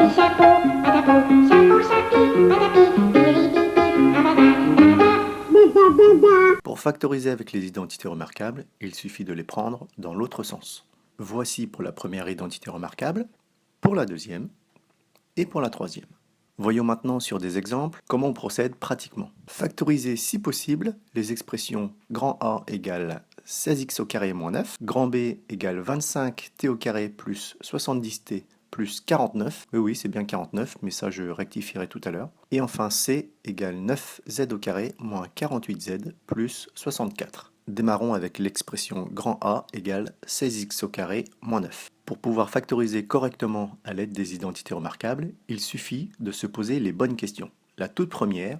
petit chapeau, patapou, chapeau, chapi, patapi, piri-pipi, rabada. Pour factoriser avec les identités remarquables, il suffit de les prendre dans l'autre sens. Voici pour la première identité remarquable, pour la deuxième et pour la troisième. Voyons maintenant sur des exemples comment on procède pratiquement. Factoriser si possible les expressions grand A égale 16x au carré moins 9, grand B égale 25t au carré plus 70t plus 49, oui c'est bien 49, mais ça je rectifierai tout à l'heure. Et enfin C égale 9z au carré moins 48z plus 64. Démarrons avec l'expression grand A égale 16x au carré moins 9. Pour pouvoir factoriser correctement à l'aide des identités remarquables, il suffit de se poser les bonnes questions. La toute première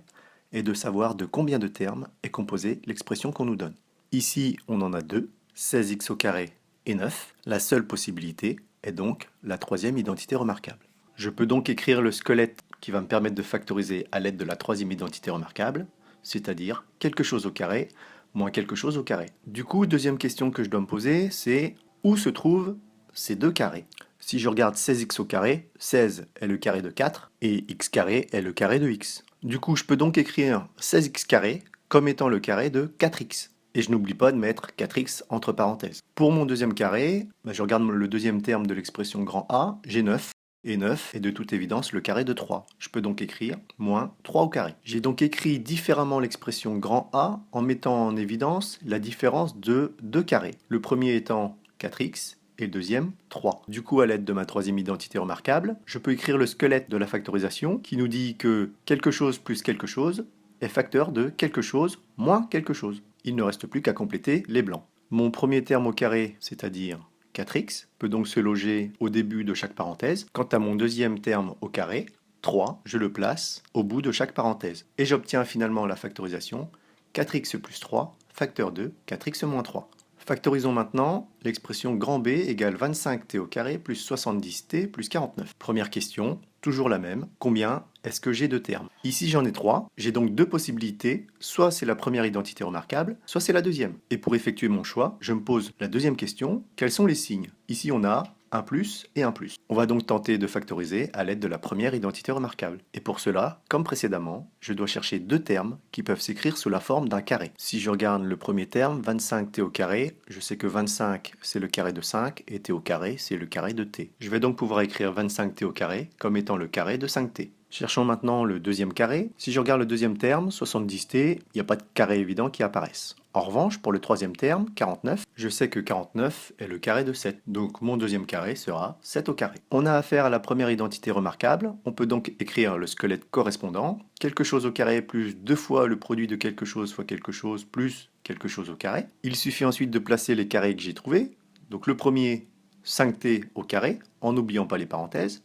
est de savoir de combien de termes est composée l'expression qu'on nous donne. Ici, on en a deux, 16x au carré et 9. La seule possibilité est donc la troisième identité remarquable. Je peux donc écrire le squelette qui va me permettre de factoriser à l'aide de la troisième identité remarquable, c'est-à-dire quelque chose au carré moins quelque chose au carré. Du coup, deuxième question que je dois me poser, c'est où se trouvent ces deux carrés? Si je regarde 16x au carré, 16 est le carré de 4 et x carré est le carré de x. Du coup, je peux donc écrire 16x carré comme étant le carré de 4x. Et je n'oublie pas de mettre 4x entre parenthèses. Pour mon deuxième carré, je regarde le deuxième terme de l'expression grand A, j'ai 9. Et 9 est de toute évidence le carré de 3. Je peux donc écrire moins 3 au carré. J'ai donc écrit différemment l'expression grand A en mettant en évidence la différence de deux carrés. Le premier étant 4x et le deuxième 3. Du coup, à l'aide de ma troisième identité remarquable, je peux écrire le squelette de la factorisation qui nous dit que quelque chose plus quelque chose est facteur de quelque chose moins quelque chose. Il ne reste plus qu'à compléter les blancs. Mon premier terme au carré, c'est-à-dire 4x, peut donc se loger au début de chaque parenthèse. Quant à mon deuxième terme au carré, 3, je le place au bout de chaque parenthèse. Et j'obtiens finalement la factorisation 4x plus 3, facteur de 4x moins 3. Factorisons maintenant l'expression grand B égale 25t au carré plus 70t plus 49. Première question, toujours la même. Combien est-ce que j'ai de termes? Ici j'en ai 3. J'ai donc deux possibilités. Soit c'est la première identité remarquable, soit c'est la deuxième. Et pour effectuer mon choix, je me pose la deuxième question. Quels sont les signes? Ici on a un plus et un plus. On va donc tenter de factoriser à l'aide de la première identité remarquable. Et pour cela, comme précédemment, je dois chercher deux termes qui peuvent s'écrire sous la forme d'un carré. Si je regarde le premier terme, 25t au carré, je sais que 25 c'est le carré de 5 et t au carré c'est le carré de t. Je vais donc pouvoir écrire 25t au carré comme étant le carré de 5t. Cherchons maintenant le deuxième carré. Si je regarde le deuxième terme, 70t, il n'y a pas de carré évident qui apparaisse. En revanche, pour le troisième terme, 49, je sais que 49 est le carré de 7. Donc mon deuxième carré sera 7 au carré. On a affaire à la première identité remarquable. On peut donc écrire le squelette correspondant. Quelque chose au carré plus deux fois le produit de quelque chose fois quelque chose plus quelque chose au carré. Il suffit ensuite de placer les carrés que j'ai trouvés. Donc le premier, 5t au carré, en n'oubliant pas les parenthèses.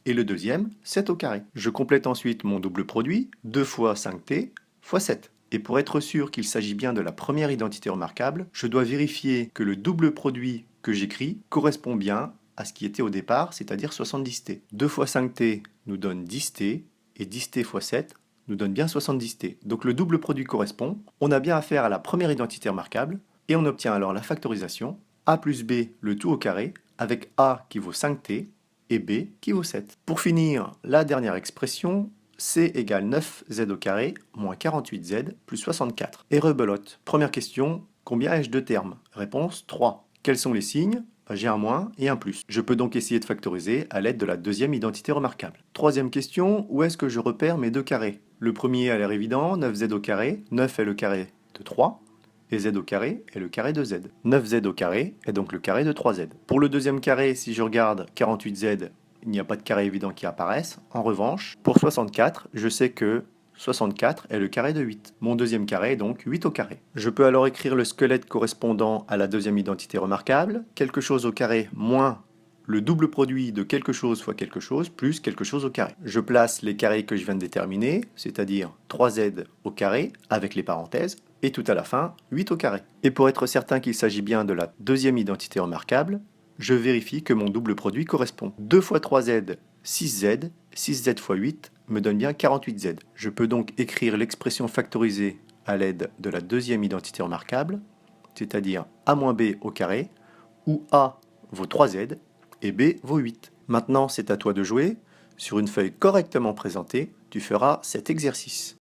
Et le deuxième, 7 au carré. Je complète ensuite mon double produit, 2 fois 5t fois 7. Et pour être sûr qu'il s'agit bien de la première identité remarquable, je dois vérifier que le double produit que j'écris correspond bien à ce qui était au départ, c'est-à-dire 70t. 2 fois 5t nous donne 10t, et 10t fois 7 nous donne bien 70t. Donc le double produit correspond, on a bien affaire à la première identité remarquable, et on obtient alors la factorisation, a plus b le tout au carré, avec a qui vaut 5t, et b qui vaut 7. Pour finir, la dernière expression, c égale 9z au carré moins 48z plus 64. Et rebelote. Première question, combien ai-je de termes? Réponse 3. Quels sont les signes? J'ai un moins et un plus. Je peux donc essayer de factoriser à l'aide de la deuxième identité remarquable. Troisième question, où est-ce que je repère mes deux carrés? Le premier a l'air évident, 9z au carré, 9 est le carré de 3. Et z au carré est le carré de z. 9z au carré est donc le carré de 3z. Pour le deuxième carré, si je regarde 48z, il n'y a pas de carré évident qui apparaisse. En revanche, pour 64, je sais que 64 est le carré de 8. Mon deuxième carré est donc 8 au carré. Je peux alors écrire le squelette correspondant à la deuxième identité remarquable, quelque chose au carré moins le double produit de quelque chose fois quelque chose plus quelque chose au carré. Je place les carrés que je viens de déterminer, c'est-à-dire 3z au carré avec les parenthèses, et tout à la fin, 8 au carré. Et pour être certain qu'il s'agit bien de la deuxième identité remarquable, je vérifie que mon double produit correspond. 2 fois 3z, 6z, 6z fois 8 me donne bien 48z. Je peux donc écrire l'expression factorisée à l'aide de la deuxième identité remarquable, c'est-à-dire a moins b au carré, où a vaut 3z et b vaut 8. Maintenant, c'est à toi de jouer. Sur une feuille correctement présentée, tu feras cet exercice.